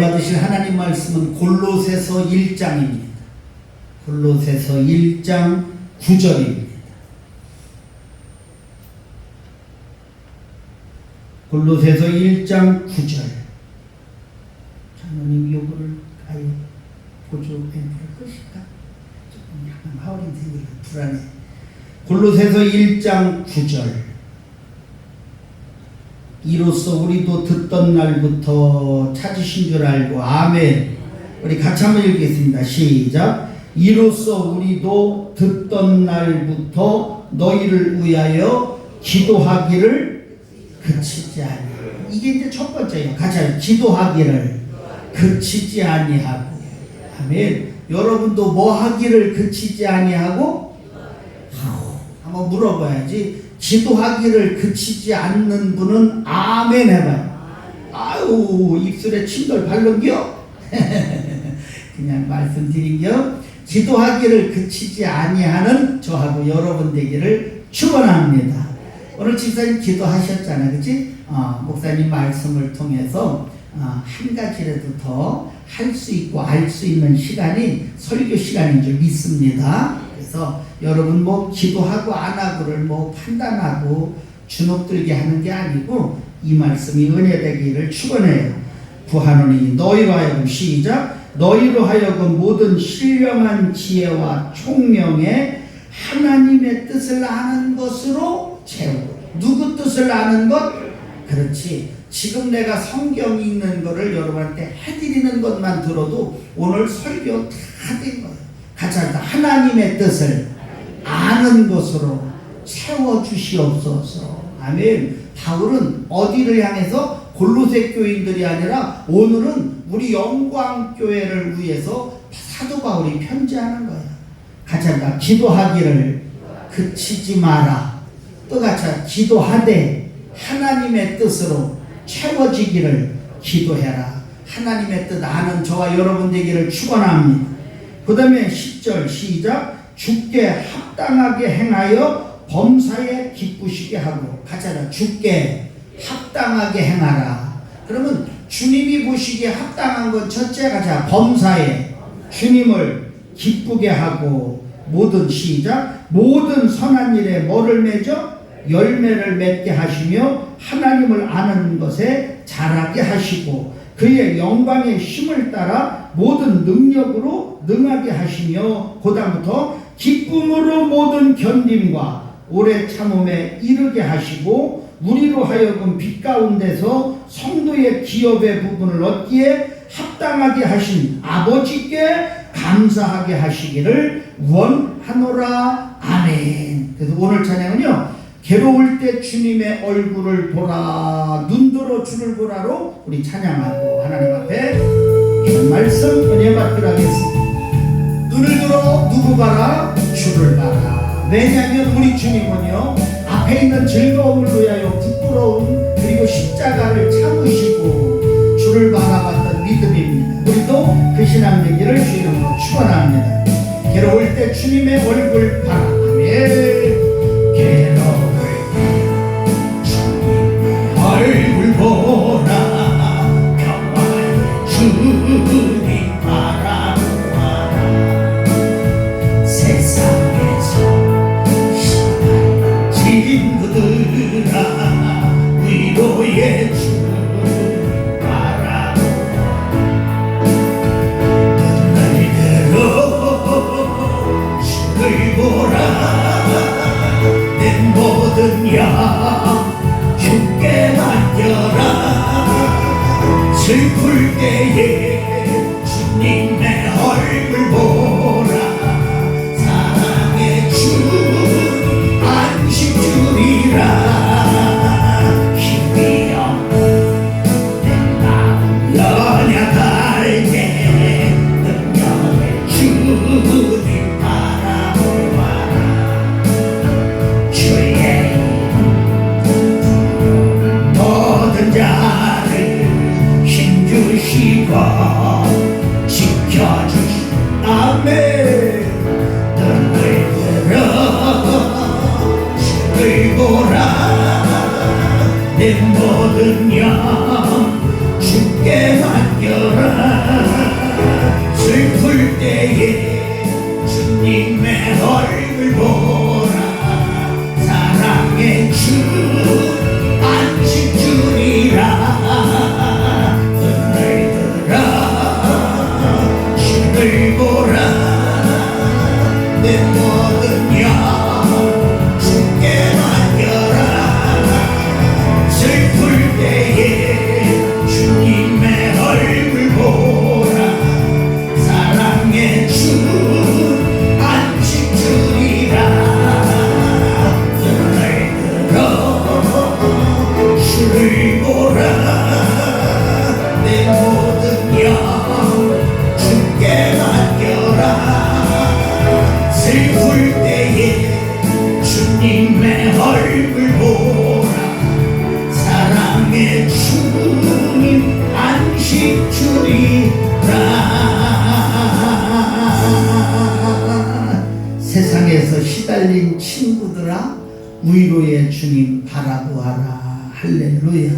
받으실 하나님 말씀은 골로새서 1장입니다. 골로새서 1장 9절입니다. 골로새서 1장 9절. 장로님 요거를 아예 보조 밴드를 끄실까? 조금 약간 하울링 생기니까 불안해. 골로새서 1장 9절. 이로써 우리도 듣던 날부터 찾으신 줄 알고. 아멘. 우리 같이 한번 읽겠습니다. 시작. 이로써 우리도 듣던 날부터 너희를 위하여 기도하기를 그치지 아니하고. 이게 이제 첫 번째예요. 같이 하죠. 기도하기를 그치지 아니하고. 아멘. 여러분도 뭐 하기를 그치지 아니하고? 한번 물어봐야지. 기도하기를 그치지 않는 분은 아멘 해봐요. 아유, 입술에 침들 바른겨? 그냥 말씀드린겨. 기도하기를 그치지 아니하는 저하고 여러분 되기를 축원합니다. 오늘 집사님 기도하셨잖아요, 그치? 목사님 말씀을 통해서 한 가지라도 더 할 수 있고 알 수 있는 시간이 설교 시간인 줄 믿습니다. 그래서 여러분 뭐 기도하고 안 하고를 뭐 판단하고 주눅들게 하는 게 아니고 이 말씀이 은혜되기를 축원해요. 구하노니 너희로 하여금 시작. 너희로 하여금 모든 신령한 지혜와 총명에 하나님의 뜻을 아는 것으로 채우고. 누구 뜻을 아는 것? 그렇지. 지금 내가 성경 읽는 거를 여러분한테 해드리는 것만 들어도 오늘 설교 다 된 거예요. 같이 합시다. 하나님의 뜻을 아는 것으로 채워주시옵소서. 아멘. 바울은 어디를 향해서? 골로새 교인들이 아니라 오늘은 우리 영광교회를 위해서 사도 바울이 편지하는 거예요. 같이 합시다. 기도하기를 그치지 마라. 또 같이 합시다. 기도하되 하나님의 뜻으로 채워지기를 기도해라. 하나님의 뜻 아는 저와 여러분 되기를 축원합니다. 그 다음에 10절 시작. 주께 합당하게 행하여 범사에 기쁘시게 하고. 같이 하자. 주께 합당하게 행하라. 그러면 주님이 보시기에 합당한 건 첫째 가자. 범사에 주님을 기쁘게 하고. 모든 시작. 모든 선한 일에 뭐를 맺어? 열매를 맺게 하시며 하나님을 아는 것에 자라게 하시고 그의 영광의 힘을 따라 모든 능력으로 능하게 하시며 그 다음부터 기쁨으로 모든 견딤과 오래 참음에 이르게 하시고 우리로 하여금 빛 가운데서 성도의 기업의 부분을 얻기에 합당하게 하신 아버지께 감사하게 하시기를 원하노라. 아멘. 그래서 오늘 찬양은요, 괴로울 때 주님의 얼굴을 보라, 눈들어 주를 보라로 우리 찬양하고 하나님 앞에 이런 말씀 은혜 받기로 하겠습니다. 눈을 들어 누구 봐라? 주를 봐라. 왜냐하면 우리 주님은요, 앞에 있는 즐거움을 위하여 부끄러움 그리고 십자가를 참으시고 주를 바라봤던 믿음입니다. 우리도 그 신앙 되기를 주 이름으로 축원합니다. 괴로울 때 주님의 얼굴 봐라. 아멘. 괴로울 얼굴 보라. 평화의 주님 바라보아라. 세상에서 친구들아 위로의 주님 바라보아라. 눈을 들어 주를 보라. 내 모든 양 주께 맡겨라. 슬플 때에 주님의 얼굴 보라. 사랑의 주 안식 주리라. 힘이 없는 마음 연약할 때 능력의 주님 바라보아라. 주의 모든 자를 힘주시고 지켜주시. 아멘. 눈을 들어 주를 보라. 내 모든 영 주께 맡겨라. 세상에서 시달린 친구들아 위로의 주님 바라보아라. 할렐루야.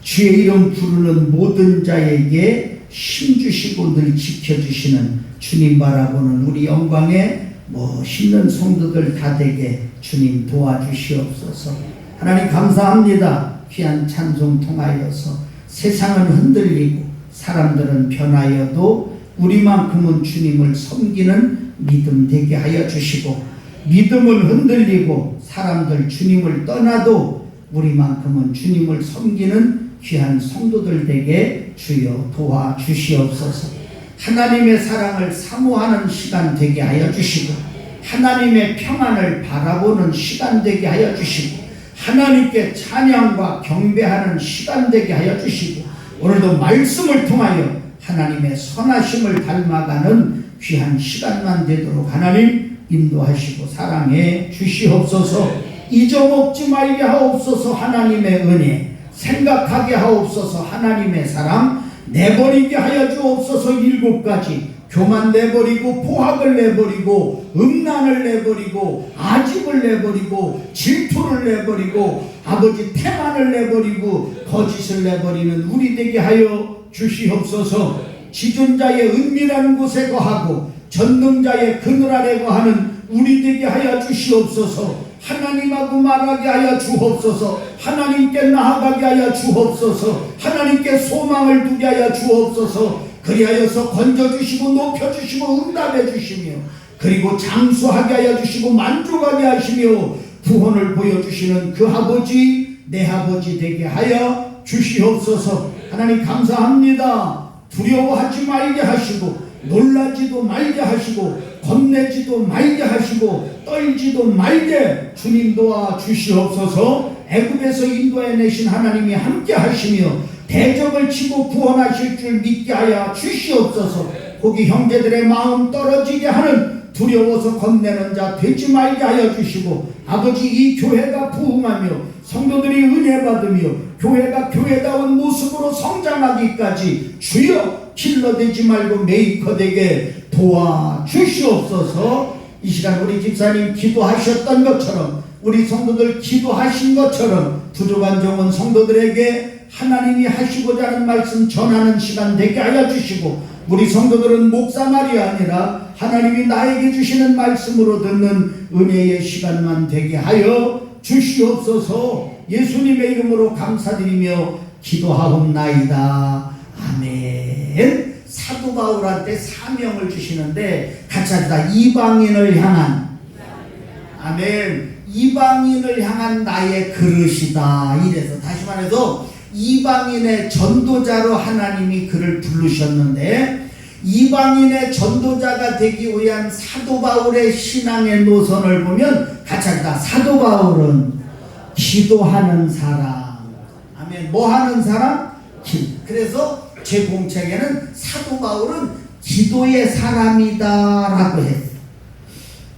주의 이름 부르는 모든 자에게 힘주시고 늘 지켜주시는 주님 바라보는 우리 영광의 멋있는 성도들 다 되게 주님 도와주시옵소서. 하나님 감사합니다. 귀한 찬송 통하여서 세상은 흔들리고 사람들은 변하여도 우리만큼은 주님을 섬기는 믿음 되게 하여 주시고, 믿음은 흔들리고 사람들 주님을 떠나도 우리만큼은 주님을 섬기는 귀한 성도들 되게 주여 도와주시옵소서. 하나님의 사랑을 사모하는 시간 되게 하여 주시고, 하나님의 평안을 바라보는 시간 되게 하여 주시고, 하나님께 찬양과 경배하는 시간 되게 하여 주시고, 오늘도 말씀을 통하여 하나님의 선하심을 닮아가는 귀한 시간만 되도록 하나님 인도하시고 사랑해 주시옵소서. 잊어먹지 말게 하옵소서. 하나님의 은혜 생각하게 하옵소서. 하나님의 사랑 내버리게 하여 주옵소서. 7가지 교만 내버리고 포학을 내버리고 음란을 내버리고 아집을 내버리고 질투를 내버리고 아버지 태만을 내버리고 거짓을 내버리는 우리 되게 하여 주시옵소서. 지존자의 은밀한 곳에 거하고 전능자의 그늘 아래 거하는 우리 되게 하여 주시옵소서. 하나님하고 말하게 하여 주옵소서. 하나님께 나아가게 하여 주옵소서. 하나님께 소망을 두게 하여 주옵소서. 그리하여서 건져주시고 높여주시고 응답해주시며 그리고 장수하게 하여 주시고 만족하게 하시며 구원을 보여주시는 그 아버지 내 아버지 되게 하여 주시옵소서. 하나님 감사합니다. 두려워하지 말게 하시고 놀라지도 말게 하시고 겁내지도 말게 하시고 떨지도 말게 주님 도와 주시옵소서. 애굽에서 인도해내신 하나님이 함께 하시며 대적을 치고 구원하실 줄 믿게 하여 주시옵소서. 거기 형제들의 마음 떨어지게 하는 두려워서 겁내는 자 되지 말게 하여 주시고, 아버지 이 교회가 부흥하며 성도들이 은혜 받으며 교회가 교회다운 모습으로 성장하기까지 주여 킬러되지 말고 메이커 되게 도와주시옵소서. 이 시간 우리 집사님 기도하셨던 것처럼 우리 성도들 기도하신 것처럼 부족한 종은 성도들에게 하나님이 하시고자 하는 말씀 전하는 시간 되게 하여 주시고, 우리 성도들은 목사말이 아니라 하나님이 나에게 주시는 말씀으로 듣는 은혜의 시간만 되게 하여 주시옵소서. 예수님의 이름으로 감사드리며 기도하옵나이다. 아멘. 사도 바울한테 사명을 주시는데 같이 합시다. 이방인을 향한, 아멘, 이방인을 향한 나의 그릇이다. 이래서 다시 말해서 이방인의 전도자로 하나님이 그를 부르셨는데, 이방인의 전도자가 되기 위한 사도 바울의 신앙의 노선을 보면 같이 합시다. 사도 바울은 기도하는 사람. 아멘. 뭐 하는 사람? 그래서 제 공책에는 사도 바울은 기도의 사람이다 라고 했어요.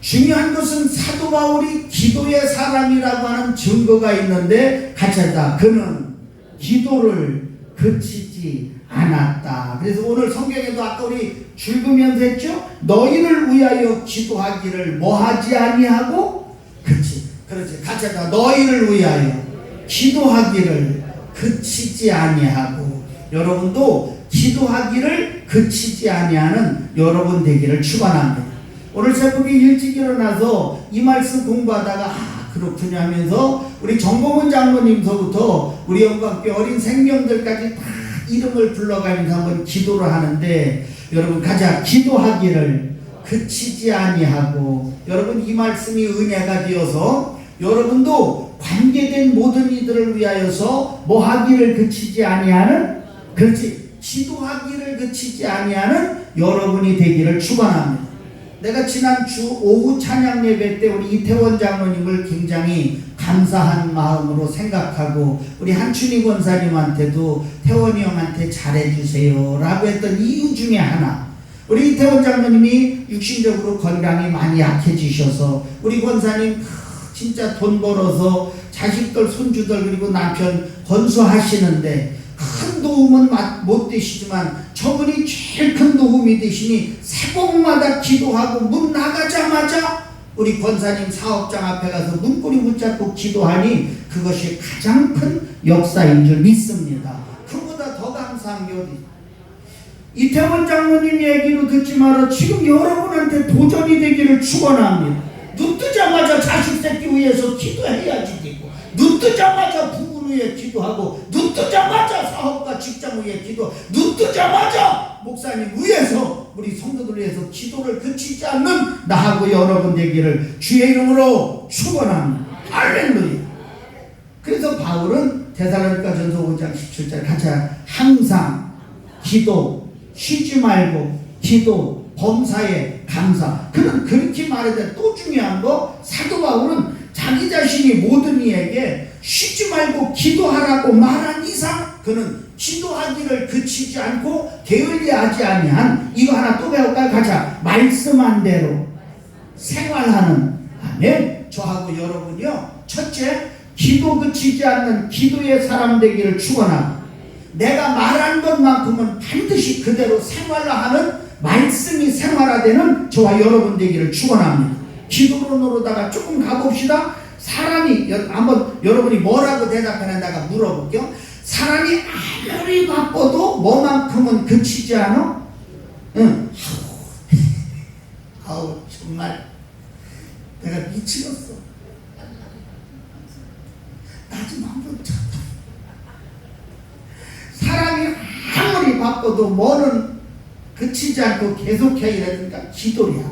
중요한 것은 사도 바울이 기도의 사람이라고 하는 증거가 있는데 같이 합시다. 그는 기도를 그치지 않았다. 그래서 오늘 성경에도 아까 우리 읽으면서 했죠? 너희를 위하여 기도하기를 뭐하지 아니하고 그렇지 같이 하자. 너희를 위하여 기도하기를 그치지 아니하고, 여러분도 기도하기를 그치지 아니하는 여러분 되기를 축원합니다. 오늘 새벽에 일찍 일어나서 이 말씀 공부하다가 그렇군요 하면서 우리 정봉훈 장로님서부터 우리 영광교회 어린 생명들까지 다 이름을 불러가면서 한번 기도를 하는데, 여러분 가자. 기도하기를 그치지 아니하고, 여러분 이 말씀이 은혜가 되어서 여러분도 관계된 모든 이들을 위하여서 뭐 하기를 그치지 아니하는, 그렇지, 기도하기를 그치지 아니하는 여러분이 되기를 축원합니다. 내가 지난 주 오후 찬양 예배 때 우리 이태원 장로님을 굉장히 감사한 마음으로 생각하고 우리 한춘희 권사님한테도 태원이 형한테 잘해주세요 라고 했던 이유 중에 하나, 우리 이태원 장로님이 육신적으로 건강이 많이 약해지셔서 우리 권사님 진짜 돈 벌어서 자식들 손주들 그리고 남편 건수하시는데 큰 도움은 못 되시지만 저분이 제일 큰 도움이 되시니 새곡마다 기도하고 문 나가자마자 우리 권사님 사업장 앞에 가서 문고리 붙잡고 기도하니 그것이 가장 큰 역사인 줄 믿습니다. 그보다 더 감사한 게 어디 있어요? 이태원 장로님 얘기로 듣지 말아 지금 여러분한테 도전이 되기를 축원합니다. 눈 뜨자마자 자식 새끼 위해서 기도해야지 되고, 눈 뜨자마자 부부 위해 기도하고, 눈 뜨자마자 사업과 직장 위해 기도, 눈 뜨자마자 목사님 위해서 우리 성도들 위해서 기도를 그치지 않는 나하고 여러분 되기를 주의 이름으로 축원합니다. 할렐루야. 그래서 바울은 데살로니가전서 5장 17절 같이 항상 기도, 쉬지 말고 기도, 범사에 감사. 그는 그렇게 말해도 또 중요한 거, 사도 바울은 자기 자신이 모든 이에게 쉬지 말고 기도하라고 말한 이상 그는 기도하기를 그치지 않고 게을리하지 아니한, 이거 하나 또 배울까요? 가자. 말씀한 대로 생활하는. 아멘. 저하고 여러분이요, 첫째, 기도 그치지 않는 기도의 사람 되기를 축원합니다. 내가 말한 것만큼은 반드시 그대로 생활하는 말씀이 생활화되는 저와 여러분 되기를 축원합니다. 기도론으로다가 조금 가봅시다. 사람이 한번 여러분이 뭐라고 대답하는다가 물어볼게요. 사람이 아무리 바빠도 뭐만큼은 그치지 않아? 응. 아우 정말 내가 미치겠어. 나 좀 한번 쳐. 사람이 아무리 바빠도 뭐는 그치지 않고 계속해야 되니까 기도야.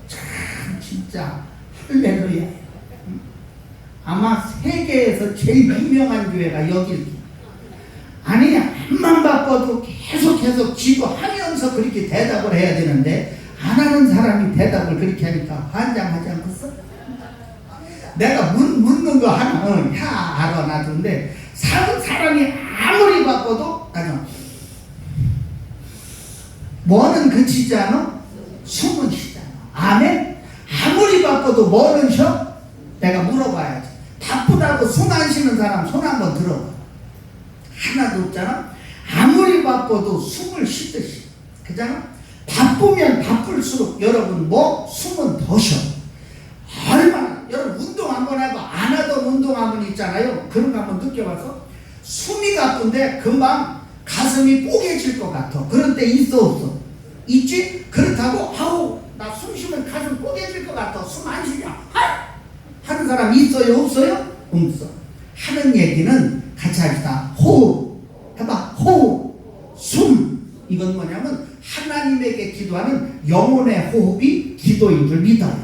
참 진짜 할렐루야. 아마 세계에서 제일 유명한 교회가 여길. 아니 한만 바빠도 계속 기도하면서 그렇게 대답을 해야 되는데 안 하는 사람이 대답을 그렇게 하니까 환장하지 않겠어? 내가 묻는 거 하나 알아놔두는데 사람이 아무리 바빠도 뭐는 그치지 않아? 숨은 쉬잖아. 아멘? 아무리 바빠도 뭐는 쉬어? 내가 물어봐야지. 바쁘다고 숨 안 쉬는 사람 손 한번 들어봐. 하나도 없잖아? 아무리 바빠도 숨을 쉬듯이. 그잖아? 바쁘면 바쁠수록 여러분 숨은 더 쉬어. 얼마나, 여러분 운동 한번 해봐. 안 하던 운동 한번 있잖아요. 그런 거 한번 느껴봐서 숨이 가쁜데 금방 가슴이 뽀개질 것 같아. 그런 때 있어 없어? 있지? 그렇다고 아우 나 숨 쉬면 가슴 뽀개질 것 같아. 숨 안 쉬냐? 하는 사람 있어요 없어요? 없어. 하는 얘기는 같이 합시다. 호흡 해봐. 호흡, 숨. 이건 뭐냐면 하나님에게 기도하는 영혼의 호흡이 기도인 줄 믿어요.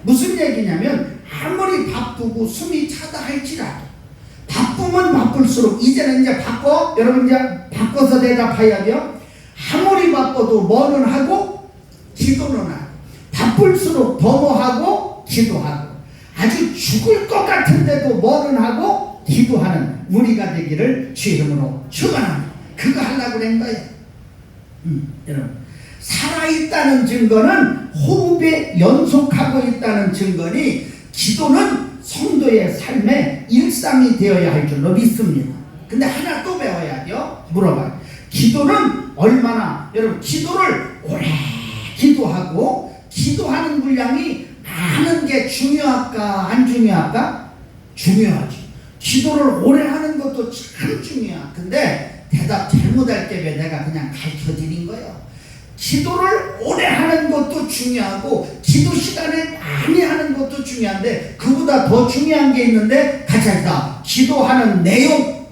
무슨 얘기냐면 아무리 바쁘고 숨이 차다 할지라도 바쁘면 바쁠수록 이제는 이제 바꿔. 여러분 이제 바꿔서 대답해야 돼요. 아무리 바빠도 뭐는 하고 기도는 하고, 바쁠수록 더 뭐 하고 기도하고, 아주 죽을 것 같은데도 뭐는 하고 기도하는 우리가 되기를 주 이름으로 축원합니다. 그거 하려고 낸 거예요. 여러분 살아있다는 증거는 호흡에 연속하고 있다는 증거니 기도는 성도의 삶의 일상이 되어야 할 줄로 믿습니다. 근데 하나 또 배워야 돼요. 물어봐요. 기도는 얼마나, 여러분 기도를 오래 기도하고 기도하는 분량이 많은 게 중요할까 안 중요할까? 중요하지. 기도를 오래 하는 것도 참 중요해. 근데 대답 잘못할 때문에 내가 그냥 가르쳐드린 거예요. 기도를 오래 하는 것도 중요하고 기도 시간에 많이 하는 것도 중요한데 그보다 더 중요한 게 있는데 같이 합시다. 기도하는 내용.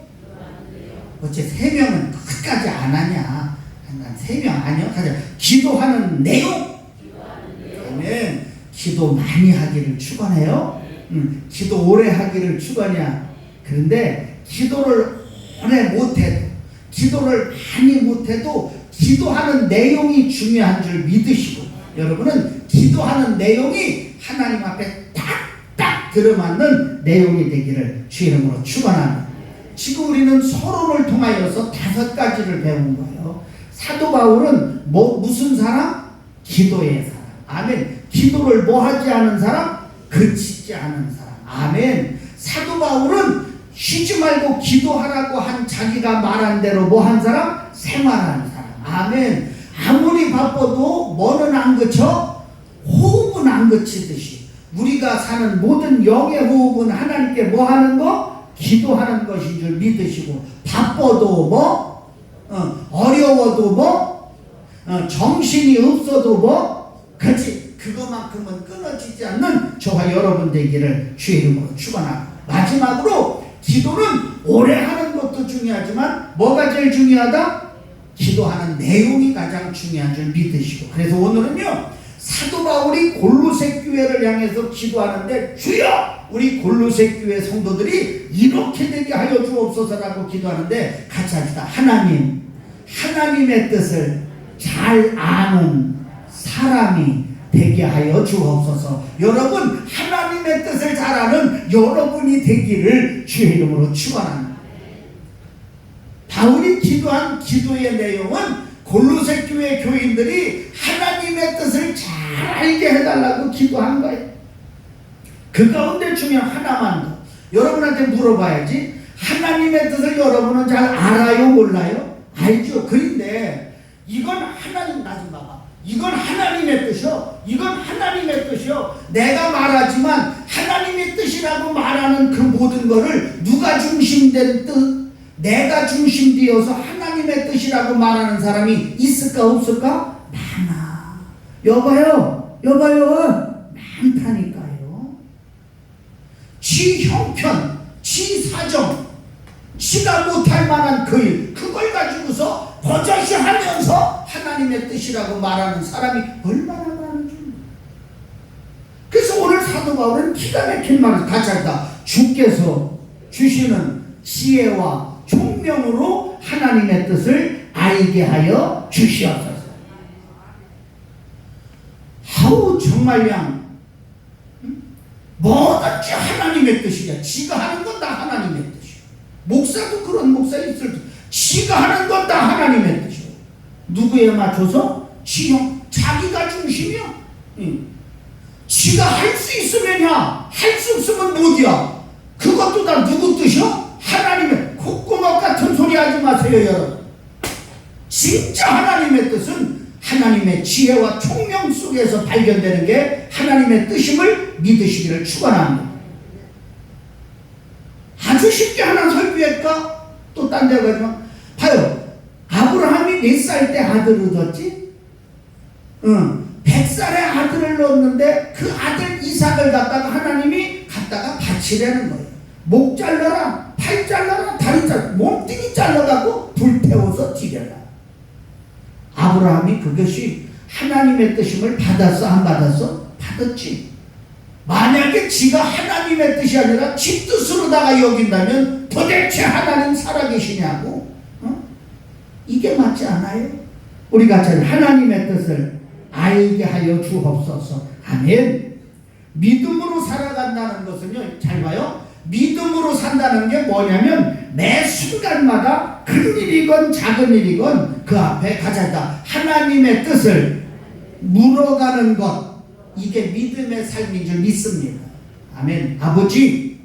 어째 3명은 끝까지 안 하냐? 난 3명 아니요? 가자. 기도하는 내용. 아멘. 기도 많이 하기를 축원해요. 기도 오래 하기를 축원이야. 그런데 기도를 오래 못해도, 기도를 많이 못해도 기도하는 내용이 중요한 줄 믿으시고, 여러분은 기도하는 내용이 하나님 앞에 딱딱 들어맞는 내용이 되기를 주 이름으로 축원합니다. 지금 우리는 서론을 통하여서 5가지를 배운 거예요. 사도 바울은 무슨 사람? 기도의 사람. 아멘. 기도를 뭐 하지 않은 사람? 그치지 않은 사람. 아멘. 사도 바울은 쉬지 말고 기도하라고 한 자기가 말한 대로 뭐 한 사람? 생활하는 사람. 아멘. 아무리 바빠도 뭐는 안 그쳐? 호흡은 안 그치듯이 우리가 사는 모든 영의 호흡은 하나님께 뭐 하는 거? 기도하는 것인 줄 믿으시고, 바빠도 뭐 어려워도 뭐 정신이 없어도 뭐 그렇지, 그것만큼은 끊어지지 않는 저와 여러분 되기를 주의 이름으로 축원합니다. 마지막으로 기도는 오래 하는 것도 중요하지만 뭐가 제일 중요하다? 기도하는 내용이 가장 중요한 줄 믿으시고, 그래서 오늘은요 사도 바울이 골로새 교회를 향해서 기도하는데, 주여 우리 골로새 교회 성도들이 이렇게 되게 하여 주옵소서라고 기도하는데, 같이 합시다. 하나님, 하나님의 뜻을 잘 아는 사람이 되게 하여 주옵소서. 여러분, 하나님의 뜻을 잘 아는 여러분이 되기를 주의 이름으로 축원합니다. 바울이 기도한 기도의 내용은 골로새 교회 교인들이 하나님의 뜻을 잘 알게 해달라고 기도한 거예요. 그 가운데 중요한 하나만 더 여러분한테 물어봐야지. 하나님의 뜻을 여러분은 잘 알아요, 몰라요? 알죠. 그런데 이건 하나님, 나 좀 봐봐. 이건 하나님의 뜻이요, 이건 하나님의 뜻이요. 내가 말하지만 하나님의 뜻이라고 말하는 그 모든 거를 누가 중심된 뜻, 내가 중심되어서 하나님의 뜻이라고 말하는 사람이 있을까 없을까? 많아. 여봐요 많다니까요. 지 형편, 지 사정, 지가 못할 만한 그 일, 그걸 가지고서 버젓이 하면서 하나님의 뜻이라고 말하는 사람이 얼마나 많은지. 그래서 오늘 사도 바울은 기가 막힌 말을 같이 한다. 주께서 주시는 지혜와 총명으로 하나님의 뜻을 알게 하여 주시옵소서. 하우 정말량 뭐든지 하나님의 뜻이야. 지가 하는 건 다 하나님의 뜻이야. 목사도 그런 목사 있을 때 지가 하는 건 다 하나님의 뜻이야. 누구에 맞춰서? 지형, 자기가 중심이야. 지가 할 수 있으면야, 할 수 없으면 못이야. 그것도 다 누구 뜻이야? 하나님의. 콧구멍 같은 소리 하지 마세요, 여러분. 진짜 하나님의 뜻은 하나님의 지혜와 총명 속에서 발견되는 게 하나님의 뜻임을 믿으시기를 축원합니다. 아주 쉽게 하나 설교할까? 또 딴 데 가지만 봐요. 아브라함이 몇 살 때 아들을 얻었지? 100살에 아들을 얻는데 그 아들 이삭을 갖다가 하나님이 갖다가 바치라는 거예요. 목 잘라라, 팔 잘라라, 다리 잘라, 몸뚱이 잘라가고 불태워서 튀겨라. 아브라함이 그것이 하나님의 뜻임을 받았어, 안 받았어? 받았지. 만약에 지가 하나님의 뜻이 아니라 지 뜻으로다가 여긴다면 도대체 하나님 살아계시냐고? 이게 맞지 않아요? 우리 같이 하나님의 뜻을 알게 하여 주옵소서. 아멘. 믿음으로 살아간다는 것은요, 잘 봐요. 믿음으로 산다는 게 뭐냐면 매 순간마다 큰 일이건 작은 일이건 그 앞에 가자다 하나님의 뜻을 물어가는 것, 이게 믿음의 삶인 줄 믿습니다. 아멘. 아버지,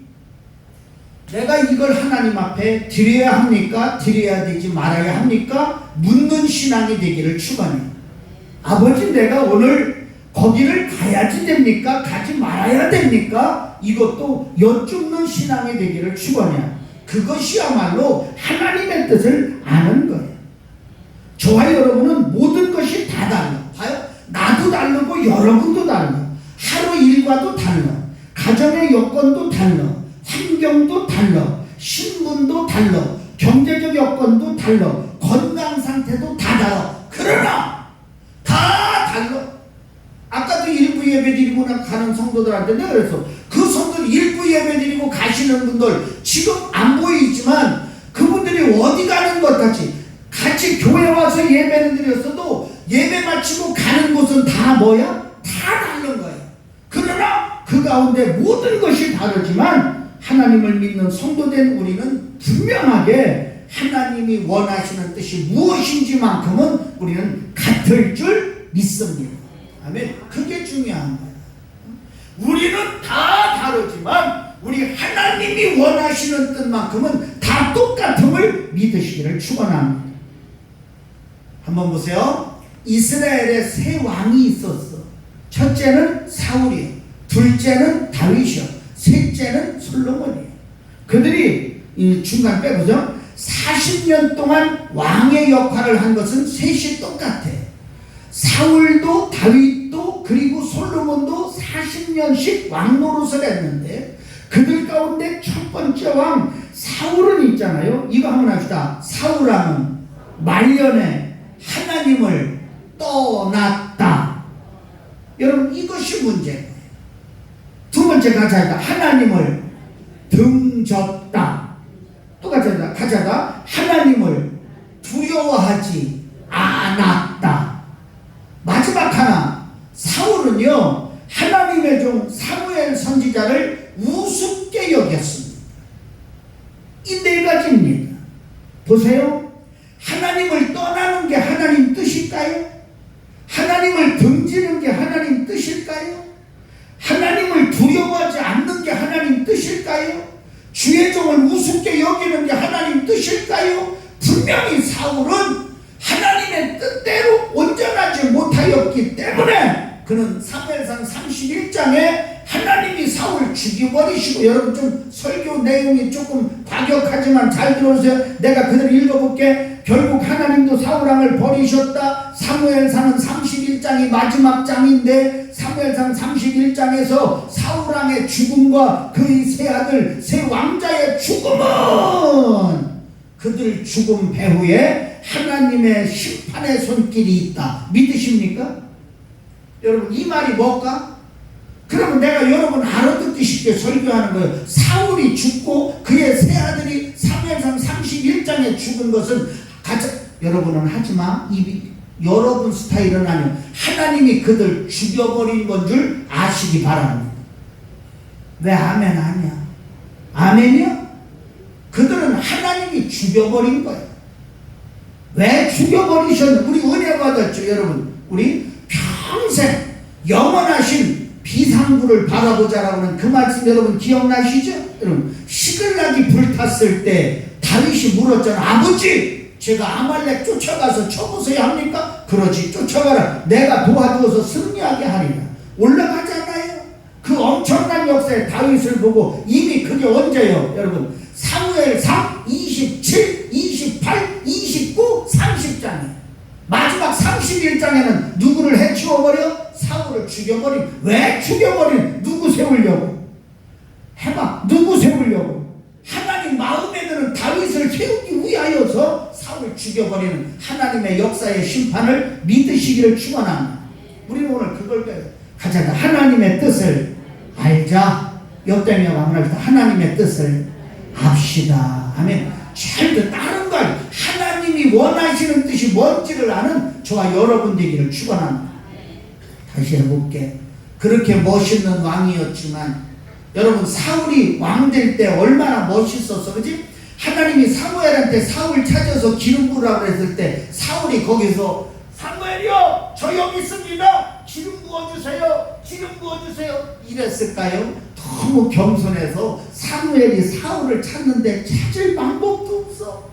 내가 이걸 하나님 앞에 드려야 합니까? 드려야 되지 말아야 합니까? 묻는 신앙이 되기를 축원해요. 아버지, 내가 오늘 거기를 가야지 됩니까? 가지 말아야 됩니까? 이것도 여쭙는 신앙이 되기를 축원해요. 그것이야말로 하나님의 뜻을 아는 거예요. 저와 여러분은 모든 것이 다 달라. 봐요. 나도 다르고 여러분도 달라. 하루 일과도 달라. 가정의 여건도 달라. 환경도 달라. 신분도 달라. 경제적 여건도 달라. 건강 상태도 다 달라. 그러나 다 달라. 아까도 일부 예배 드리고 가는 성도들한테 내가 그랬어. 그 성도들 일부 예배 드리고 가시는 분들 지금 안 보이지만 그분들이 어디 가는 것 같이 교회 와서 예배는 드렸어도 예배 마치고 가는 곳은 다 뭐야? 다 다른 거야. 그러나 그 가운데 모든 것이 다르지만 하나님을 믿는 성도된 우리는 분명하게 하나님이 원하시는 뜻이 무엇인지만큼은 우리는 같을 줄 믿습니다. 아멘. 그게 중요한 거예요. 우리는 다 다르지만 우리 하나님이 원하시는 뜻만큼은 다 똑같음을 믿으시기를 축원합니다. 한번 보세요. 이스라엘에 세 왕이 있었어. 첫째는 사울이요, 둘째는 다윗이요, 셋째는 솔로몬이요. 그들이 이 중간 빼보죠. 40년 동안 왕의 역할을 한 것은 셋이 똑같아. 사울도 다윗도 그리고 솔로몬도 40년씩 왕 노릇을 했는데, 그들 가운데 첫 번째 왕 사울은 있잖아요. 이거 한번 합시다. 사울왕은 말년에 하나님을 떠났다. 여러분, 이것이 문제예요. 두 번째 가자가 하나님을 등졌다. 또 가자가 하나님을 두려워하지 않았다. 마지막 하나, 사울은요 하나님의 종 사무엘 선지자를 우습게 여겼습니다. 이 네 가지입니다. 보세요. 하나님을 떠나는 게 하나님 뜻일까요? 하나님을 등지는 게 하나님 뜻일까요? 하나님을 두려워하지 않는 게 하나님 뜻일까요? 주의 종을 우습게 여기는 게 하나님 뜻일까요? 분명히 사울은 하나님의 뜻대로 온전하지 못하였기 때문에 그는 사무엘상 31장에 하나님이 사울 죽여버리시고, 여러분 좀 설교 내용이 조금 과격하지만 잘 들어보세요. 내가 그대로 읽어볼게. 결국 하나님도 사울왕을 버리셨다. 사무엘상은 31장이 마지막 장인데, 사무엘상 31장에서 사울왕의 죽음과 그의 세 아들 세 왕자의 죽음은 그들 죽음 배후에 하나님의 심판의 손길이 있다. 믿으십니까? 여러분, 이 말이 뭘까? 그러면 내가 여러분 알아듣기 쉽게 설교하는 거예요. 사울이 죽고 그의 세 아들이 사무엘상 31장에 죽은 것은 여러분은 하지마. 여러분 스타일은 아니에요. 하나님이 그들 죽여버린 건 줄 아시기 바랍니다. 왜 아멘 아니야? 아멘이요? 그들은 하나님이 죽여버린 거예요. 왜 죽여버리셨는지 우리 은혜 받았죠. 여러분, 우리 평생 영원하신 비상구를 바라보자라고 하는 그 말씀 여러분 기억나시죠? 여러분, 시글락이 불탔을 때 다윗이 물었잖아. 아버지, 제가 아말렉 쫓아가서 쳐보세요 합니까? 그러지, 쫓아가라. 내가 도와주어서 승리하게 하리라. 올라가잖아요. 그 엄청난 역사의 다윗을 보고 이미 그게 언제요? 여러분, 사무엘상 27, 28, 29, 30장이에요. 마지막 31장에는 누구를 해치워버려? 사울을 죽여버린. 왜 죽여버린? 누구 세우려고? 해봐. 누구 세우려고? 하나님 마음에 드는 다윗을 세우기 위하여서 사울을 죽여버리는 하나님의 역사의 심판을 믿으시기를 축원합니다. 우리는 오늘 그걸 가자. 하나님의 뜻을 알자. 옆대며 합시다. 하나님의 뜻을 압시다. 아멘. 잘 다른 걸 하나님이 원하시는 뜻이 뭔지를 아는 저와 여러분 되기를 축원합니다. 다시 해볼게. 그렇게 멋있는 왕이었지만 여러분, 사울이 왕 될 때 얼마나 멋있었어, 그지? 하나님이 사무엘한테 사울 찾아서 기름 부으라고 했을 때 사울이 거기서 사무엘이요, 저 여기 있습니다. 기름 부어주세요. 기름 부어주세요. 이랬을까요? 너무 겸손해서 사무엘이 사울을 찾는데 찾을 방법도 없어.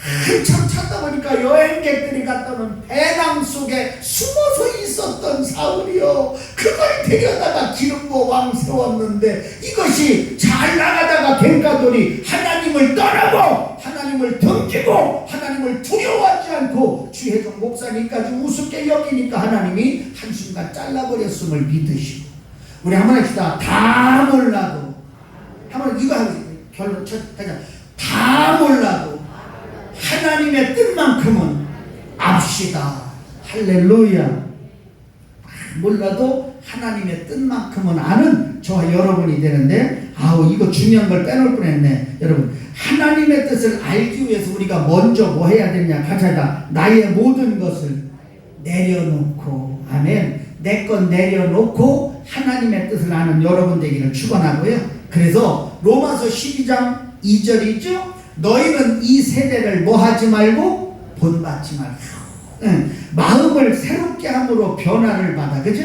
한참 찾다 보니까 여행객들이 갔다 오는 배낭 속에 숨어서 있었던 사울이요, 그걸 데려다가 기름부어 왕 세웠는데 이것이 잘 나가다가 갱가돌이 하나님을 떠나고 하나님을 등지고 하나님을 두려워하지 않고 주혜종 목사님까지 우습게 여기니까 하나님이 한순간 잘라버렸음을 믿으시고. 우리 한번 합시다. 다 몰라도 한번 이거 하면 결론 가자. 다 몰라도 하나님의 뜻만큼은 압시다. 할렐루야. 몰라도 하나님의 뜻만큼은 아는 저와 여러분이 되는데, 아우, 이거 중요한 걸 빼놓을 뻔했네. 여러분, 하나님의 뜻을 알기 위해서 우리가 먼저 뭐 해야 되냐? 가자가 나의 모든 것을 내려놓고, 아멘, 내 것 내려놓고 하나님의 뜻을 아는 여러분 되기를 축원하고요. 그래서 로마서 12장 2절이죠. 너희는 이 세대를 뭐 하지 말고 본받지 말고, 마음을 새롭게 함으로 변화를 받아. 그죠?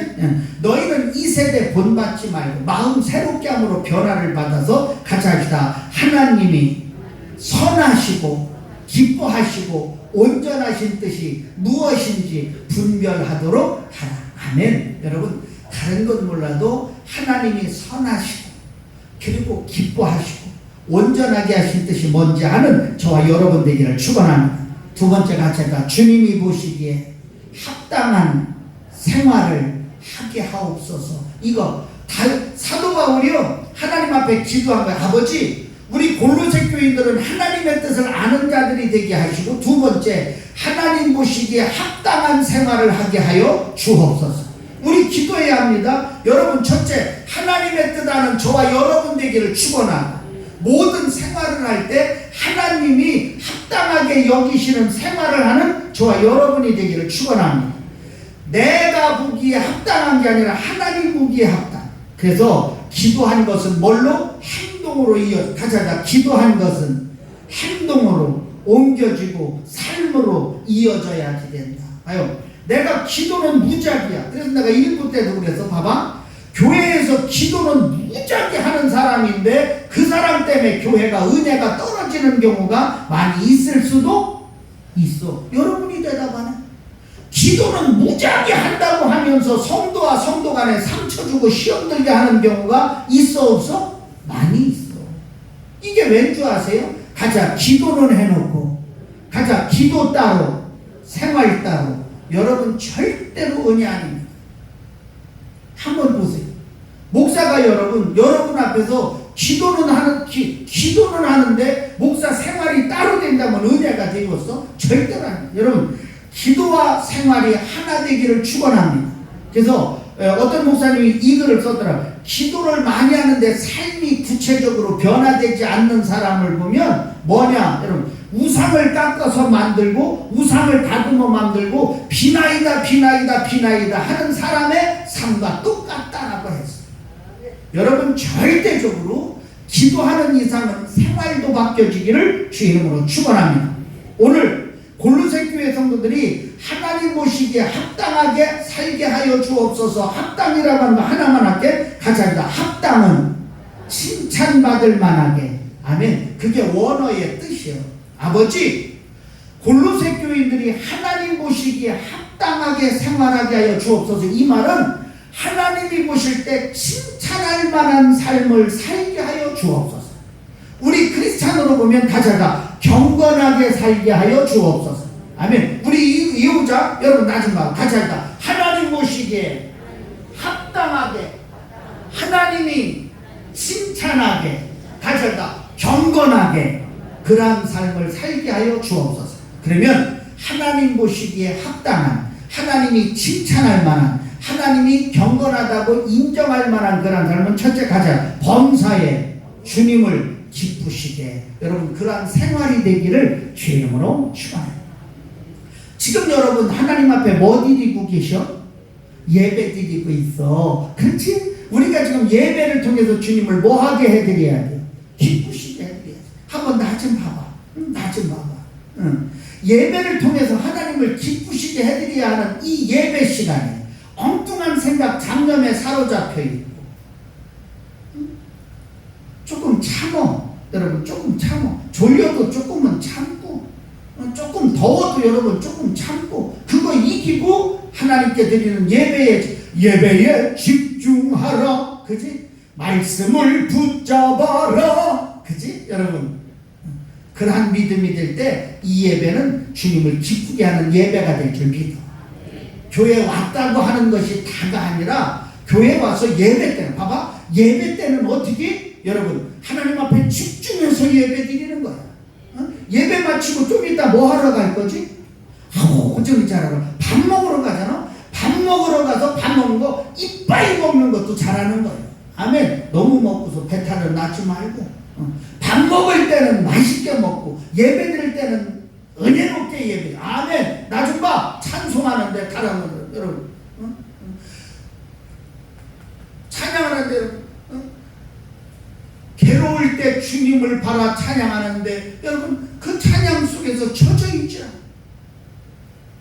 너희는 이 세대 본받지 말고 마음 새롭게 함으로 변화를 받아서 같이 합시다. 하나님이 선하시고 기뻐하시고 온전하신 뜻이 무엇인지 분별하도록 하라. 아멘. 여러분, 다른 건 몰라도 하나님이 선하시고 그리고 기뻐하시고 온전하게 하신 뜻이 뭔지 아는 저와 여러분 되기를 축원합니다. 두 번째 같이 할까? 주님이 보시기에 합당한 생활을 하게 하옵소서. 이거 사도 바울이요 하나님 앞에 기도한 거예요. 아버지, 우리 골로새 교인들은 하나님의 뜻을 아는 자들이 되게 하시고, 두 번째 하나님 보시기에 합당한 생활을 하게 하여 주옵소서. 우리 기도해야 합니다. 여러분, 첫째 하나님의 뜻 아는 저와 여러분 되기를 축원하고, 모든 생활을 할 때 하나님이 합당하게 여기시는 생활을 하는 저와 여러분이 되기를 축원합니다. 내가 보기에 합당한 게 아니라 하나님 보기에 합당. 그래서 기도한 것은 뭘로? 행동으로 가자가 기도한 것은 행동으로 옮겨지고 삶으로 이어져야지 된다. 아유, 내가 기도는 무작위야. 그래서 내가 1부 때도 그래서 봐봐, 교회에서 기도는 무작위 하는 사람인데 그 사람 때문에 교회가 은혜가 떨어지는 경우가 많이 있을 수도 있어. 여러분이 대답하네. 기도는 무작위 한다고 하면서 성도와 성도 간에 상처 주고 시험 들게 하는 경우가 있어 없어? 많이 있어. 이게 왠 줄 아세요? 가자 기도는 해놓고 가자 기도 따로 생활 따로. 여러분, 절대로 은혜 아닙니다. 한번 보세요. 목사가 여러분 앞에서 기도는 하는데 목사 생활이 따로 된다면 은혜가 되겠어? 절대로 아닙니다. 여러분, 기도와 생활이 하나 되기를 축원합니다. 그래서 어떤 목사님이 이 글을 썼더라. 기도를 많이 하는데 삶이 구체적으로 변화되지 않는 사람을 보면 뭐냐? 여러분, 우상을 깎아서 만들고 우상을 다듬어 만들고 비나이다 하는 사람의 삶과 똑같다라고 했어요. 여러분, 절대적으로 기도하는 이상은 생활도 바뀌어지기를 주 이름으로 축원합니다. 오늘 골로새 교회 성도들이 하나님 보시기에 합당하게 살게 하여 주옵소서. 합당이라고 하는 거 하나만 할게. 같이 합니다. 합당은 칭찬받을 만하게. 아멘. 그게 원어의 뜻이에요. 아버지, 골로새 교인들이 하나님 보시기에 합당하게 생활하게 하여 주옵소서. 이 말은 하나님이 보실 때 칭찬할 만한 삶을 살게 하여 주옵소서. 우리 크리스찬으로 보면 다자가 경건하게 살게 하여 주옵소서. 아멘. 우리 이호자 여러분 나 좀 봐. 같이 할까? 하나님 보시기에 합당하게, 하나님이 칭찬하게, 같이 할까? 경건하게 그러한 삶을 살게 하여 주옵소서. 그러면 하나님 보시기에 합당한, 하나님이 칭찬할 만한, 하나님이 경건하다고 인정할 만한 그러한 삶은 첫째 가자 범사에 주님을 기쁘시게. 여러분, 그러한 생활이 되기를 주 이름으로 축원합니다. 지금 여러분 하나님 앞에 뭐 드리고 계셔? 예배 드리고 있어. 그렇지? 우리가 지금 예배를 통해서 주님을 뭐 하게 해드려야 돼? 기쁘시게 해드려야 돼. 한번 나 좀 봐봐. 나 좀 봐봐. 예배를 통해서 하나님을 기쁘시게 해드려야 하는 이 예배 시간에 엉뚱한 생각, 잡념에 사로잡혀 있고, 조금 참어. 여러분, 조금 참어. 졸려도 조금은 참고, 조금 더워도 여러분 조금 참고, 그거 이기고 하나님께 드리는 예배에 집중하라. 그지? 말씀을 붙잡아라. 그지? 여러분, 그러한 믿음이 될 때 이 예배는 주님을 기쁘게 하는 예배가 될 줄 믿어. 교회 왔다고 하는 것이 다가 아니라 교회 와서 예배 때는, 봐봐, 예배 때는 어떻게? 여러분, 하나님 앞에 집중해서 예배 드리는 거야. 예배 마치고 좀 이따 뭐 하러 갈 거지? 좀 있잖아. 밥 먹으러 가잖아. 밥 먹으러 가서 밥 먹는 거 이빨 먹는 것도 잘하는 거예요. 아멘. 너무 먹고서 배탈을 낳지 말고, 밥 먹을 때는 맛있게 먹고, 예배 드릴 때는 은혜롭게 예배. 아멘. 나 좀 봐. 찬송하는데 다른 분들 여러분, 찬양하는데 괴로울 때 주님을 바라 찬양하는데 여러분 그 찬양 속에서 젖어 있지 않아.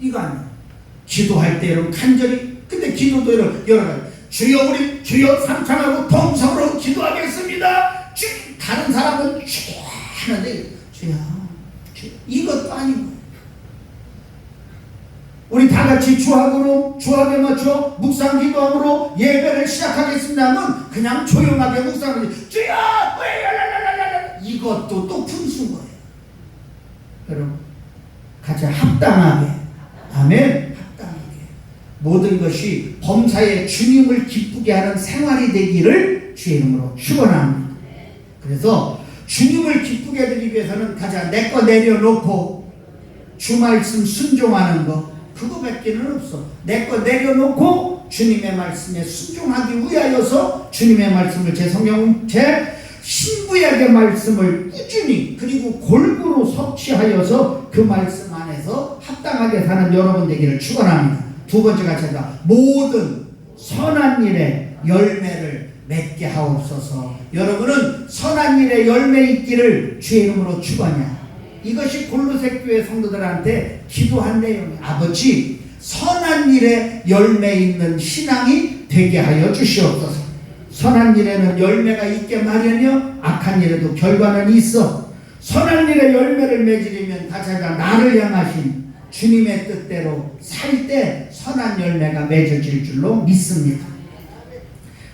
이거 아니야. 기도할 때 여러분 간절히, 근데 기도도 여러 가지. 주여 우리 주여 삼창하고 동성으로 기도하겠습니다. 다른 사람은 주여 하는데 주여 이것도 아니고 우리 다 같이 주학에 맞춰 묵상 기도함으로 예배를 시작하겠습니다 하면 그냥 조용하게 묵상을 주여 이것도 또 분수인 거예요. 여러분 같이 합당하게 아멘 합당하게 모든 것이 범사에 주님을 기쁘게 하는 생활이 되기를 주의 이름으로 축원합니다. 그래서 주님을 기쁘게 해드리기 위해서는 가자 내 거 내려놓고 주 말씀 순종하는 거 그거밖에는 없어. 내 거 내려놓고 주님의 말씀에 순종하기 위하여서 주님의 말씀을 제 성경 제 신구약의 말씀을 꾸준히 그리고 골고루 섭취하여서 그 말씀 안에서 합당하게 사는 여러분 되기를 축원합니다. 두 번째 같이 하자. 모든 선한 일에 열매를 맺게 하옵소서. 여러분은 선한 일에 열매 있기를 주의 이름으로 축원합니다. 이것이 골로새 교회 성도들한테 기도한 내용이에요. 아버지 선한 일에 열매 있는 신앙이 되게 하여 주시옵소서. 선한 일에는 열매가 있게 마련이요 악한 일에도 결과는 있어. 선한 일에 열매를 맺으려면 가자가 나를 향하신 주님의 뜻대로 살 때 선한 열매가 맺어질 줄로 믿습니다.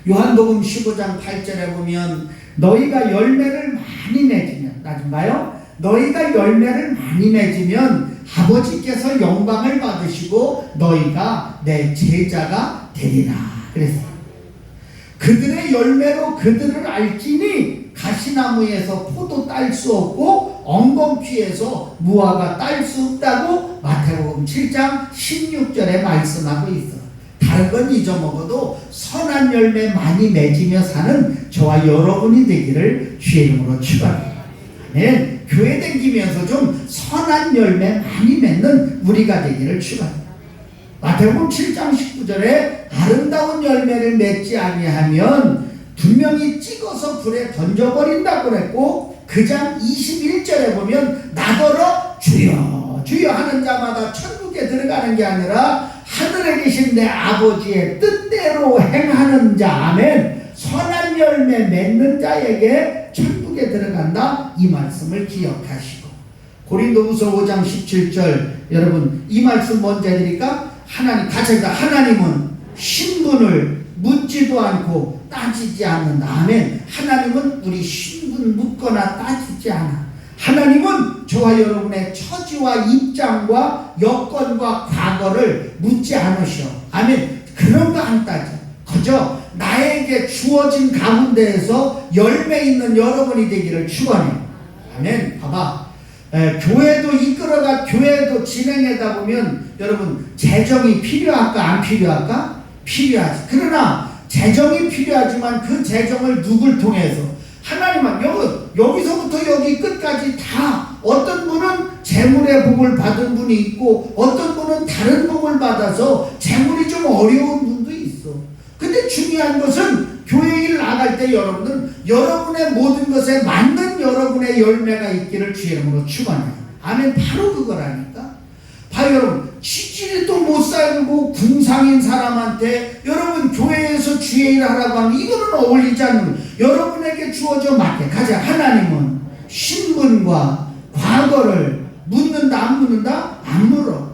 요한복음 15장 8절에 보면 너희가 열매를 많이 맺으면 나 좀 봐요. 너희가 열매를 많이 맺으면 아버지께서 영광을 받으시고 너희가 내 제자가 되리라. 그랬어요. 그들의 열매로 그들을 알지니 가시나무에서 포도 딸 수 없고 엉겅퀴에서 무화과 딸 수 없다고 마태복음 7장 16절에 말씀하고 있어. 다른 건 잊어먹어도 선한 열매 많이 맺으며 사는 저와 여러분이 되기를 주의 이름으로 축원합니다. 아멘. 교회 다니면서 좀 선한 열매 많이 맺는 우리가 되기를 축원합니다. 마태복음 7장 19절에 아름다운 열매를 맺지 아니하면 분명히 찍어서 불에 던져버린다고 그랬고 그 장 21절에 보면 나더러 주여 주여 하는 자마다 천국에 들어가는 게 아니라 하늘에 계신 내 아버지의 뜻대로 행하는 자 아멘 선한 열매 맺는 자에게 천국에 들어간다 이 말씀을 기억하시고 고린도후서 5장 17절 여러분 이 말씀 먼저 해드릴까? 하나님 가르쳐다 하나님은 신분을 묻지도 않고 따지지 않는다. 아멘. 하나님은 우리 신분 묻거나 따지지 않아. 하나님은 저와 여러분의 처지와 입장과 여건과 과거를 묻지 않으셔. 아멘. 그런 거 안 따져. 그저 나에게 주어진 가운데에서 열매 있는 여러분이 되기를 축원해. 아멘. 봐봐. 교회도 이끌어가 교회도 진행하다 보면 여러분 재정이 필요할까 안 필요할까? 필요하지. 그러나 재정이 필요하지만 그 재정을 누굴 통해서 하나님만 여기서부터 여기 끝까지 다 어떤 분은 재물의 복을 받은 분이 있고 어떤 분은 다른 복을 받아서 재물이 좀 어려운 분도 있어. 근데 중요한 것은 교회 일 나갈 때 여러분은 여러분의 모든 것에 맞는 여러분의 열매가 있기를 주의 이름으로 축원해요. 아멘. 바로 그거라니까. 봐요 여러분 취직도 못 살고 궁상인 사람한테 여러분 교회에서 주의 일 하라고 하면 이거는 어울리지 않는 여러분에게 주어져 맞게 가자. 하나님은 신분과 과거를 묻는다 안 묻는다? 안 물어.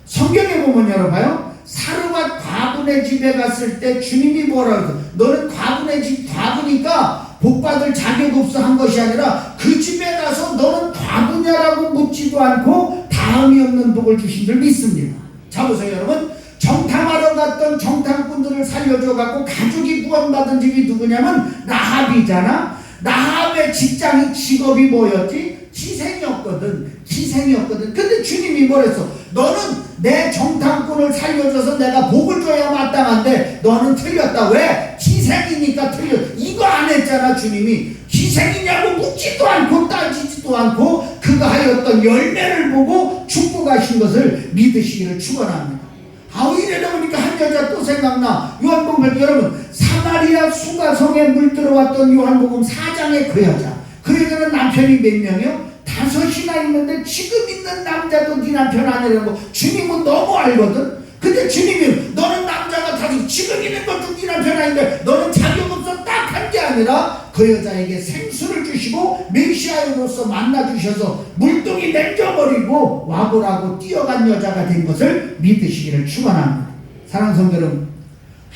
성경에 보면 여러분요 사르밧 과부네 집에 갔을 때 주님이 뭐라고 해서 너는 과부네 집 과부니까 복받을 자격 없어 한 것이 아니라 그 집에 가서 너는 과부냐라고 묻지도 않고 다음이 없는 복을 주신 줄 믿습니다. 자 보세요 여러분 정탐하러 갔던 정탐꾼들을 살려줘 갖고 가족이 구원받은 집이 누구냐면 라합이잖아. 라합의 직업이 뭐였지? 기생이었거든. 근데 주님이 뭐랬어? 너는 내 정탐꾼을 살려줘서 내가 복을 줘야 마땅한데 너는 틀렸다. 왜? 기생이니까 틀렸. 이거 안 했잖아. 주님이 기생이냐고 묻지도 않고 따지지도 않고 그가 하였던 열매를 보고 축복하신 것을 믿으시기를 축원합니다. 이래다 보니까 한 여자 또 생각나. 요한복음 여러분 사마리아 수가성에 물들어왔던 요한복음 4장의 그 여자. 그 여자는 남편이 몇 명이요? 5이나 있는데 지금 있는 남자도 네 남편 아니라는 거 주님은 너무 알거든. 근데 주님이 너는 남자가 다시 지금 있는 것도 네 아니라 그 여자에게 생수를 주시고 메시아로서 만나주셔서 물동이 맹겨버리고 와보라고 뛰어간 여자가 된 것을 믿으시기를 축원합니다. 사랑하는 성도 여러분,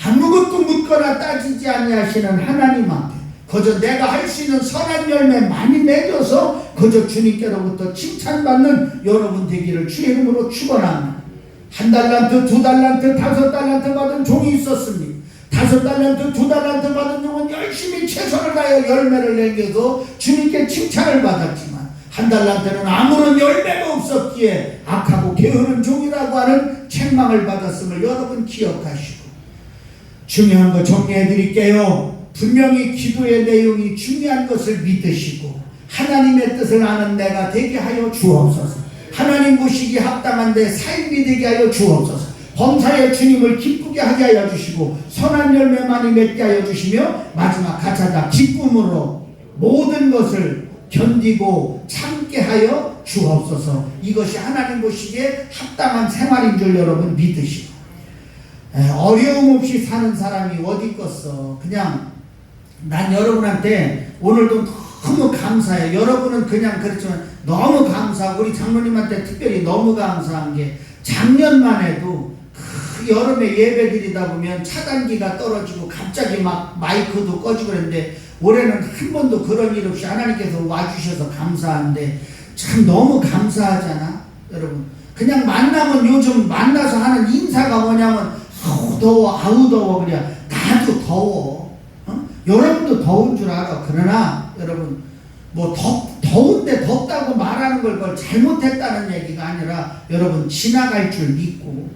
아무것도 묻거나 따지지 아니하시는 하나님 앞에 그저 내가 할 수 있는 선한 열매 많이 맺어서 그저 주님께로부터 칭찬받는 여러분 되기를 주의 이름으로 축원합니다. 1달란트, 2달란트, 5달란트 받은 종이 있었습니다. 5달란트, 2달란트 받은 종은 열심히 최선을 다하여 열매를 내겨서 주님께 칭찬을 받았지만 1달란트는 아무런 열매가 없었기에 악하고 게으른 종이라고 하는 책망을 받았음을 여러분 기억하시고, 중요한 거 정리해 드릴게요. 분명히 기도의 내용이 중요한 것을 믿으시고 하나님의 뜻을 아는 내가 되게 하여 주옵소서. 하나님 보시기에 합당한 데 삶이 되게 하여 주옵소서. 범사에 주님을 기쁘게 하게 하여 주시고 선한 열매 많이 맺게 하여 주시며 마지막 가차다 기쁨으로 모든 것을 견디고 참게 하여 주옵소서. 이것이 하나님 보시기에 합당한 생활인 줄 여러분 믿으시고, 어려움 없이 사는 사람이 어디 있겠어. 그냥 난 여러분한테 오늘도 너무 감사해요. 여러분은 그냥 그렇지만 너무 감사하고 우리 장로님한테 특별히 너무 감사한 게 작년만 해도 그 여름에 예배 드리다 보면 차단기가 떨어지고 갑자기 막 마이크도 꺼지고 그랬는데 올해는 한 번도 그런 일 없이 하나님께서 와주셔서 감사한데 참 너무 감사하잖아 여러분. 그냥 만나면 요즘 만나서 하는 인사가 뭐냐면 아우 더워 아우 더워 그래. 나도 더워. 여러분도 더운 줄 알아. 그러나 여러분 뭐 더운데 덥다고 말하는 걸 잘못했다는 얘기가 아니라 여러분 지나갈 줄 믿고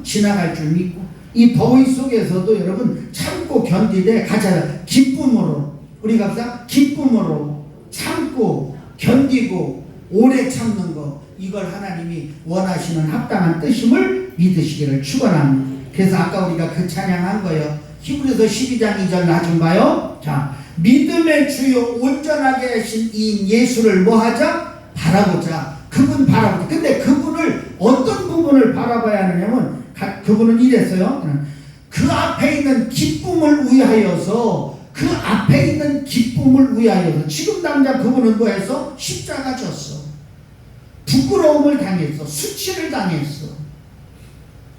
지나갈 줄 믿고 이 더위 속에서도 여러분 참고 견디되 가자 기쁨으로 우리가 항상 기쁨으로 참고 견디고 오래 참는 거 이걸 하나님이 원하시는 합당한 뜻임을 믿으시기를 축원합니다. 그래서 아까 우리가 그 찬양한 거예요. 히브리서 12장 2절 나 좀 봐요. 자, 믿음의 주요 온전하게 하신 이 예수를 뭐하자? 바라보자. 그분 바라보자. 근데 그분을 어떤 부분을 바라봐야 하느냐면 그분은 이랬어요. 그 앞에 있는 기쁨을 위하여서 그 앞에 있는 기쁨을 위하여서 지금 당장 그분은 뭐해서 십자가 졌어. 부끄러움을 당했어. 수치를 당했어.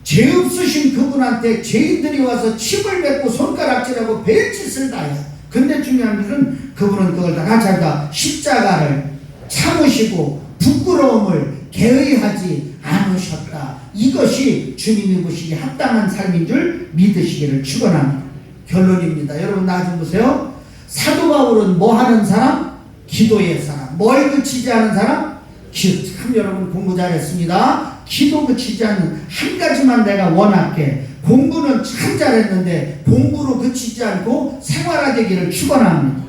죄 없으신 그분한테 죄인들이 와서 침을 뱉고 손가락질하고 별짓을 다 해요. 근데 중요한 것은 그분은 그걸 다 같이 하다 십자가를 참으시고 부끄러움을 개의하지 않으셨다. 이것이 주님이 보시기에 합당한 삶인 줄 믿으시기를 축원합니다. 결론입니다. 여러분 나 좀 보세요. 사도 바울은 뭐 하는 사람? 기도의 사람. 뭘 그치지 않은 사람? 참 여러분 공부 잘했습니다. 기도 그치지 않는 한 가지만 내가 원할게. 공부는 참 잘했는데 공부로 그치지 않고 생활화되기를 축원합니다.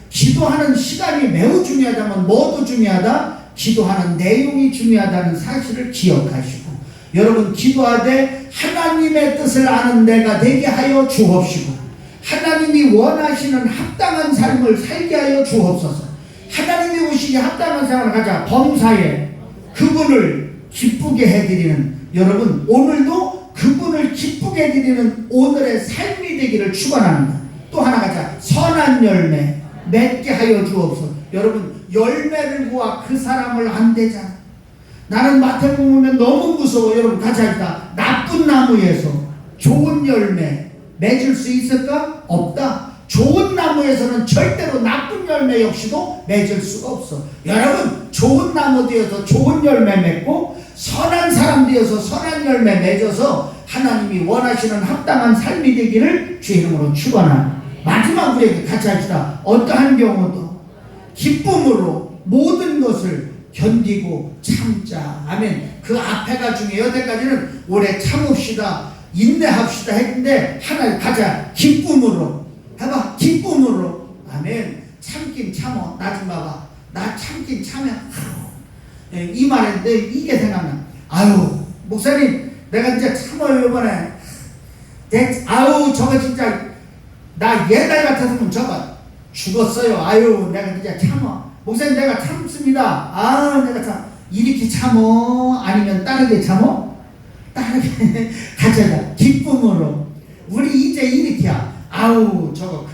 기도하는 시간이 매우 중요하다면 뭐도 중요하다? 기도하는 내용이 중요하다는 사실을 기억하시고 여러분 기도하되 하나님의 뜻을 아는 내가 되게 하여 주옵시고 하나님이 원하시는 합당한 삶을 살게 하여 주옵소서. 하나님이 오시기에 합당한 생활을 가자. 범사에 그분을 기쁘게 해드리는 여러분 오늘도 그분을 기쁘게 해드리는 오늘의 삶이 되기를 축원합니다. 또 하나 가자. 선한 열매 맺게 하여 주옵소서. 여러분 열매를 구하 그 사람을 안 되잖아. 나는 마태복음 보면 너무 무서워. 여러분 같이 합시다. 나쁜 나무에서 좋은 열매 맺을 수 있을까? 없다. 좋은 나무에서는 절대로 나쁜 열매 역시도 맺을 수가 없어. 여러분 좋은 나무 되어서 좋은 열매 맺고 선한 사람 되어서 선한 열매 맺어서 하나님이 원하시는 합당한 삶이 되기를 주의 이름으로 축원합니다. 마지막 우리에게 같이 합시다. 어떠한 경우도 기쁨으로 모든 것을 견디고 참자. 아멘. 그 앞에가 중에 여태까지는 오래 참읍시다 인내합시다 했는데 하나 가자. 기쁨으로 해봐. 기쁨으로. 아멘. 참긴 참어. 나 좀 봐봐. 나 참긴 참여. 이 말인데 이게 생각나. 아유 목사님 내가 진짜 참어요 이번에. 아유 저거 진짜 나 옛날 같았으면 저거 죽었어요. 아유 내가 진짜 참어. 목사님 내가 참습니다. 아 내가 참 이렇게 참어 아니면 다르게 참어? 다르게 같이 하자. 기쁨으로. 우리 이제 이렇게야. 아우 저거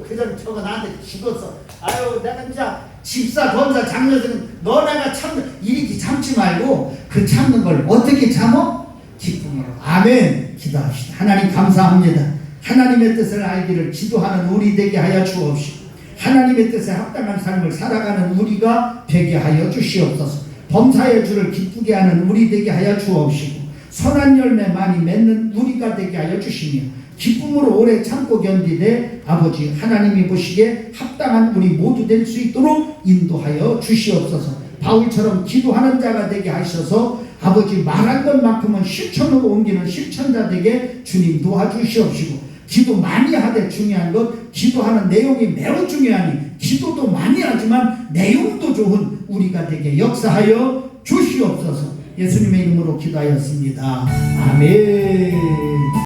그전 저거 나한테 죽었어. 아유 내가 진짜 집사 권사 장로들은 너네가 참 이렇게 참지 말고 그 참는 걸 어떻게 참어? 기쁨으로. 아멘. 기도합시다. 하나님 감사합니다. 하나님의 뜻을 알기를 기도하는 우리 되게 하여 주옵시고 하나님의 뜻에 합당한 삶을 살아가는 우리가 되게 하여 주시옵소서. 범사의 주를 기쁘게 하는 우리 되게 하여 주옵시고 선한 열매 많이 맺는 우리가 되게 하여 주시며 기쁨으로 오래 참고 견디되 아버지 하나님이 보시기에 합당한 우리 모두 될 수 있도록 인도하여 주시옵소서. 바울처럼 기도하는 자가 되게 하셔서 아버지 말한 것만큼은 실천으로 옮기는 실천자 되게 주님 도와주시옵시고 기도 많이 하되 중요한 것 기도하는 내용이 매우 중요하니 기도도 많이 하지만 내용도 좋은 우리가 되게 역사하여 주시옵소서. 예수님의 이름으로 기도하였습니다. 아멘.